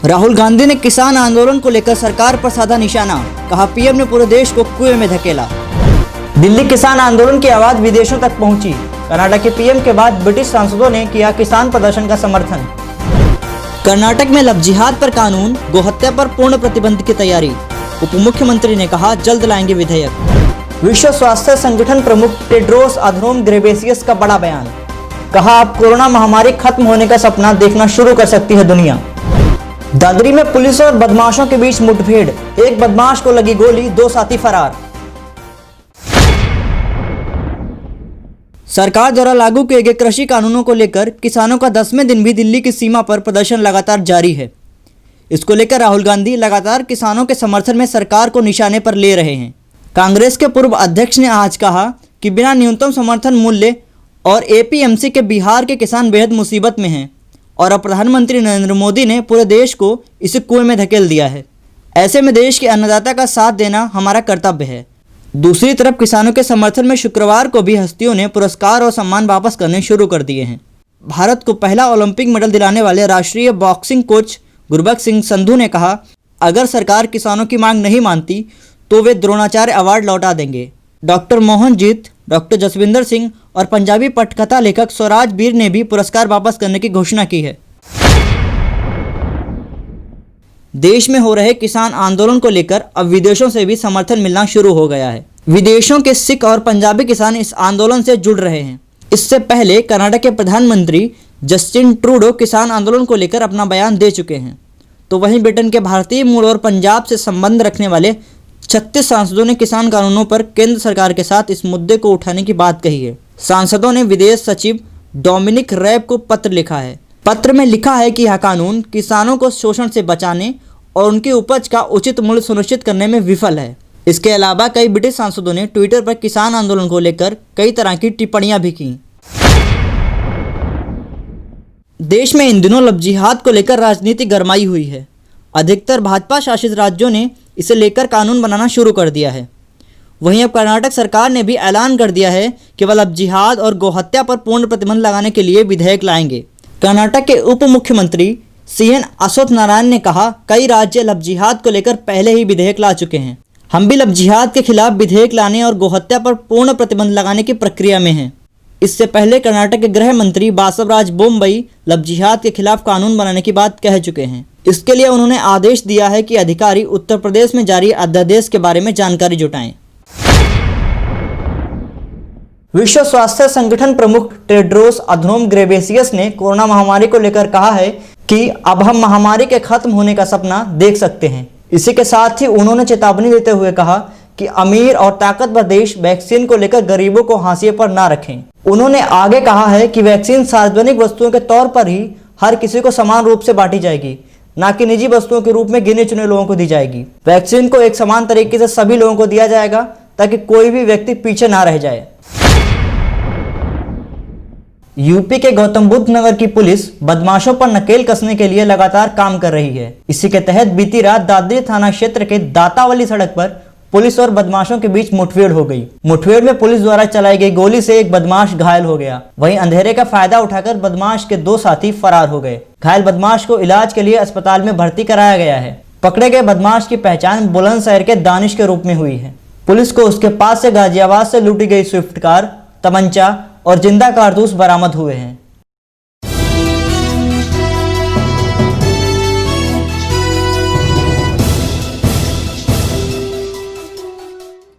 राहुल गांधी ने किसान आंदोलन को लेकर सरकार पर साधा निशाना, कहा पीएम ने पूरे देश को कुएं में धकेला। दिल्ली किसान आंदोलन की आवाज विदेशों तक पहुंची। कर्नाटक के पीएम के बाद ब्रिटिश सांसदों ने किया किसान प्रदर्शन का समर्थन। कर्नाटक में लव जिहाद पर कानून, गोहत्या पर पूर्ण प्रतिबंध की तैयारी। उप मुख्यमंत्री ने कहा जल्द लाएंगे विधेयक। विश्व स्वास्थ्य संगठन प्रमुख टेड्रोस अधनोम घेब्रेयेसस का बड़ा बयान, कहा अब कोरोना महामारी खत्म होने का सपना देखना शुरू कर सकती है दुनिया। दादरी में पुलिस और बदमाशों के बीच मुठभेड़, एक बदमाश को लगी गोली, 2 साथी फरार। सरकार द्वारा लागू किए गए कृषि कानूनों को लेकर किसानों का 10वें दिन भी दिल्ली की सीमा पर प्रदर्शन लगातार जारी है। इसको लेकर राहुल गांधी लगातार किसानों के समर्थन में सरकार को निशाने पर ले रहे हैं। कांग्रेस के पूर्व अध्यक्ष ने आज कहा कि बिना न्यूनतम समर्थन मूल्य और एपीएमसी के बिहार के किसान बेहद मुसीबत में हैं और अब प्रधानमंत्री नरेंद्र मोदी ने पूरे देश को इस कुएं में धकेल दिया है। ऐसे में देश के अन्नदाता का साथ देना हमारा कर्तव्य है। दूसरी तरफ किसानों के समर्थन में शुक्रवार को भी हस्तियों ने पुरस्कार और सम्मान वापस करने शुरू कर दिए हैं। भारत को पहला ओलंपिक मेडल दिलाने वाले राष्ट्रीय बॉक्सिंग कोच गुरबख्श सिंह संधू ने कहा, अगर सरकार किसानों की मांग नहीं मानती तो वे द्रोणाचार्य अवार्ड लौटा देंगे। डॉक्टर मोहनजीत, डॉक्टर जसविंदर सिंह और पंजाबी पटकथा लेखक स्वराज बीर ने भी पुरस्कार वापस करने की घोषणा की है। देश में हो रहे किसान आंदोलन को लेकर अब विदेशों से भी समर्थन मिलना शुरू हो गया है। विदेशों के सिख और पंजाबी किसान इस आंदोलन से जुड़ रहे हैं। इससे पहले कर्नाटक के प्रधानमंत्री जस्टिन ट्रूडो किसान आंदोलन को लेकर अपना बयान दे चुके हैं, तो वहीं ब्रिटेन के भारतीय मूल और पंजाब से संबंध रखने वाले 36 सांसदों ने किसान कानूनों पर केंद्र सरकार के साथ इस मुद्दे को उठाने की बात कही है। सांसदों ने विदेश सचिव डोमिनिक रैब को पत्र लिखा है। पत्र में लिखा है कि यह कानून किसानों को शोषण से बचाने और उनकी उपज का उचित मूल्य सुनिश्चित करने में विफल है। इसके अलावा कई ब्रिटिश सांसदों ने ट्विटर पर किसान आंदोलन को लेकर कई तरह की टिप्पणियां भी की। देश में इन दिनों लव जिहाद को लेकर राजनीति गरमाई हुई है। अधिकतर भाजपा शासित राज्यों ने इसे लेकर कानून बनाना शुरू कर दिया है। वहीं अब कर्नाटक सरकार ने भी ऐलान कर दिया है कि वह लव जिहाद और गोहत्या पर पूर्ण प्रतिबंध लगाने के लिए विधेयक लाएंगे। कर्नाटक के उप मुख्यमंत्री सीएन अश्वथ नारायण ने कहा, कई राज्य लव जिहाद को लेकर पहले ही विधेयक ला चुके हैं। हम भी लव जिहाद के खिलाफ विधेयक लाने और गोहत्या पर पूर्ण प्रतिबंध लगाने की प्रक्रिया में हैं। इससे पहले कर्नाटक के गृह मंत्री बासवराज बोम्मई लव जिहाद के खिलाफ कानून बनाने की बात कह चुके हैं। इसके लिए उन्होंने आदेश दिया है कि अधिकारी उत्तर प्रदेश में जारी अध्यादेश के बारे में जानकारी जुटाएं। विश्व स्वास्थ्य संगठन प्रमुख टेड्रोस अधनोम घेब्रेयेसस ने कोरोना महामारी को लेकर कहा है कि अब हम महामारी के खत्म होने का सपना देख सकते हैं। इसी के साथ ही उन्होंने चेतावनी देते हुए कहा कि अमीर और ताकतवर देश वैक्सीन को लेकर गरीबों को हाशिए पर ना रखें। उन्होंने आगे कहा है कि वैक्सीन सार्वजनिक वस्तुओं के तौर पर ही हर किसी को समान रूप से बांटी जाएगी, ना कि निजी वस्तुओं के रूप में गिने चुने लोगों को दी जाएगी। वैक्सीन को एक समान तरीके से सभी लोगों को दिया जाएगा ताकि कोई भी व्यक्ति पीछे ना रह जाए। यूपी के गौतम बुद्ध नगर की पुलिस बदमाशों पर नकेल कसने के लिए लगातार काम कर रही है। इसी के तहत बीती रात दादरी थाना क्षेत्र के दातावाली सड़क पर पुलिस और बदमाशों के बीच मुठभेड़ हो गई। मुठभेड़ में पुलिस द्वारा चलाई गई गोली से एक बदमाश घायल हो गया। वहीं अंधेरे का फायदा उठाकर बदमाश के 2 साथी फरार हो गए। घायल बदमाश को इलाज के लिए अस्पताल में भर्ती कराया गया है। पकड़े गए बदमाश की पहचान बुलंदशहर के दानिश के रूप में हुई है। पुलिस को उसके पास से गाजियाबाद से लूटी गई स्विफ्ट कार, तमंचा और जिंदा कारतूस बरामद हुए हैं।